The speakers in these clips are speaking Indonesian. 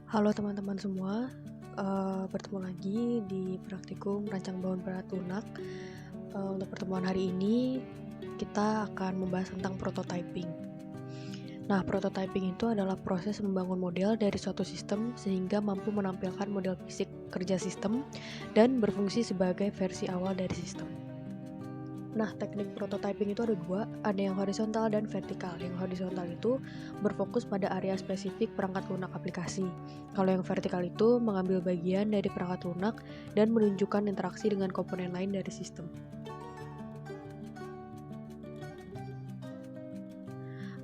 Halo teman-teman semua, bertemu lagi di praktikum Rancang Bangun Berat Lunak. Untuk pertemuan hari ini, kita akan membahas tentang prototyping. Nah, prototyping itu adalah proses membangun model dari suatu sistem sehingga mampu menampilkan model fisik kerja sistem dan berfungsi sebagai versi awal dari sistem. Nah, teknik prototyping itu ada dua, ada yang horizontal dan vertikal. Yang horizontal itu berfokus pada area spesifik perangkat lunak aplikasi. Kalau yang vertikal itu mengambil bagian dari perangkat lunak dan menunjukkan interaksi dengan komponen lain dari sistem.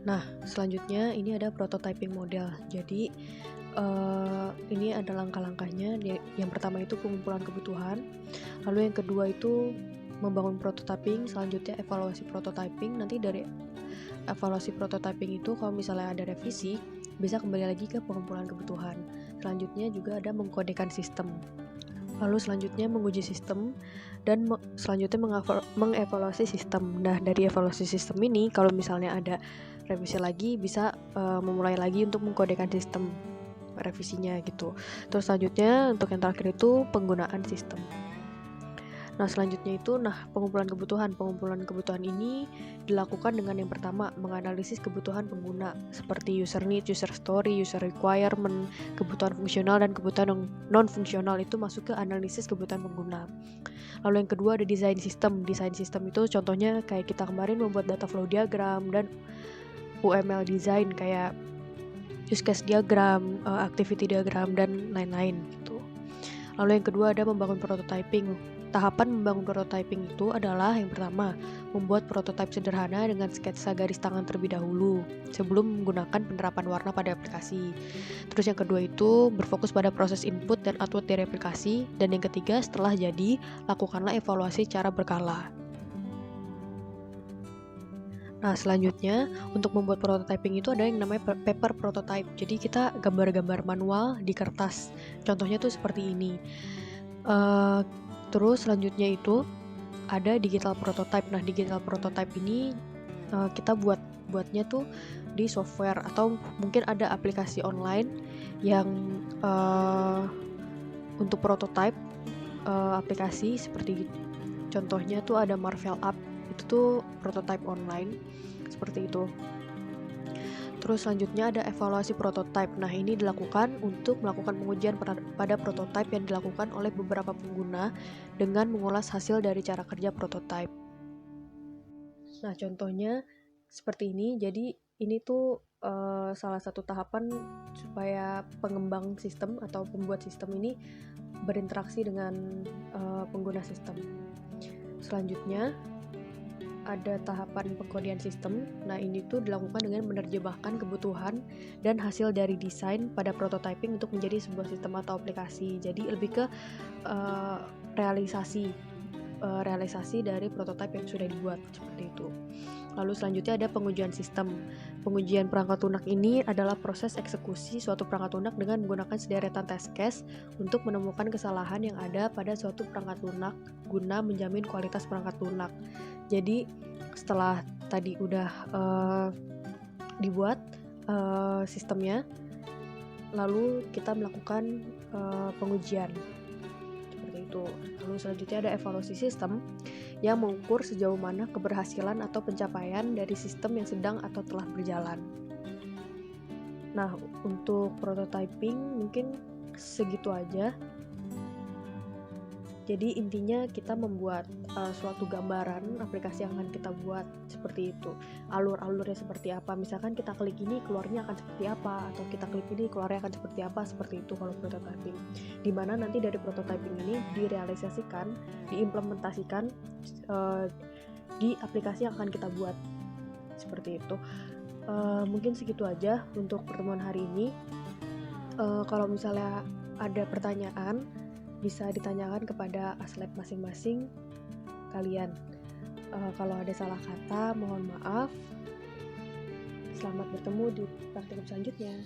Nah, selanjutnya ini ada prototyping model. Jadi, ini ada langkah-langkahnya. Yang pertama itu pengumpulan kebutuhan. Lalu yang kedua itu membangun prototyping, selanjutnya evaluasi prototyping. Nanti dari evaluasi prototyping itu kalau misalnya ada revisi, bisa kembali lagi ke pengumpulan kebutuhan. Selanjutnya juga ada mengkodekan sistem. Lalu selanjutnya menguji sistem dan selanjutnya mengevaluasi sistem. Nah, dari evaluasi sistem ini kalau misalnya ada revisi lagi bisa memulai lagi untuk mengkodekan sistem revisinya gitu. Terus selanjutnya untuk yang terakhir itu penggunaan sistem. Nah, selanjutnya itu pengumpulan kebutuhan. Pengumpulan kebutuhan ini dilakukan dengan yang pertama, menganalisis kebutuhan pengguna seperti user need, user story, user requirement, kebutuhan fungsional dan kebutuhan non-fungsional itu masuk ke analisis kebutuhan pengguna. Lalu yang kedua ada desain sistem. Desain sistem itu contohnya kayak kita kemarin membuat data flow diagram dan UML design kayak use case diagram, activity diagram dan lain-lain gitu. Lalu yang kedua ada membangun prototyping. Tahapan membangun prototyping itu adalah yang pertama, membuat prototipe sederhana dengan sketsa garis tangan terlebih dahulu sebelum menggunakan penerapan warna pada aplikasi. Terus yang kedua itu berfokus pada proses input dan output dari aplikasi. Dan yang ketiga, setelah jadi, lakukanlah evaluasi secara berkala. Nah, selanjutnya untuk membuat prototyping itu ada yang namanya paper prototype. Jadi kita gambar-gambar manual di kertas. Contohnya tuh seperti ini. Terus selanjutnya itu ada digital prototype. Nah, digital prototype ini kita buatnya tuh di software atau mungkin ada aplikasi online yang untuk prototype aplikasi seperti contohnya tuh ada Marvel App. Itu tuh prototype online seperti itu. Terus selanjutnya ada evaluasi prototype. Nah, ini dilakukan untuk melakukan pengujian pada prototype yang dilakukan oleh beberapa pengguna dengan mengulas hasil dari cara kerja prototype. Nah, contohnya seperti ini. Jadi, ini tuh salah satu tahapan supaya pengembang sistem atau pembuat sistem ini berinteraksi dengan pengguna sistem. Selanjutnya, ada tahapan pengkodean sistem. Nah, ini tuh dilakukan dengan menerjemahkan kebutuhan dan hasil dari desain pada prototyping untuk menjadi sebuah sistem atau aplikasi. Jadi lebih ke realisasi dari prototipe yang sudah dibuat seperti itu. Lalu selanjutnya ada pengujian sistem. Pengujian perangkat lunak ini adalah proses eksekusi suatu perangkat lunak dengan menggunakan sederetan test case untuk menemukan kesalahan yang ada pada suatu perangkat lunak guna menjamin kualitas perangkat lunak. Jadi setelah tadi udah dibuat sistemnya, lalu kita melakukan pengujian seperti itu. Lalu selanjutnya ada evaluasi sistem yang mengukur sejauh mana keberhasilan atau pencapaian dari sistem yang sedang atau telah berjalan. Nah, untuk prototyping mungkin segitu aja. Jadi intinya kita membuat suatu gambaran aplikasi yang akan kita buat seperti itu. Alur-alurnya seperti apa. Misalkan kita klik ini keluarnya akan seperti apa, atau kita klik ini keluarnya akan seperti apa, seperti itu kalau prototyping. Dimana nanti dari prototyping ini direalisasikan, diimplementasikan di aplikasi yang akan kita buat. Seperti itu. Mungkin segitu aja untuk pertemuan hari ini. Kalau misalnya ada pertanyaan, bisa ditanyakan kepada aslab masing-masing kalian. Kalau ada salah kata, mohon maaf. Selamat bertemu di praktikum selanjutnya.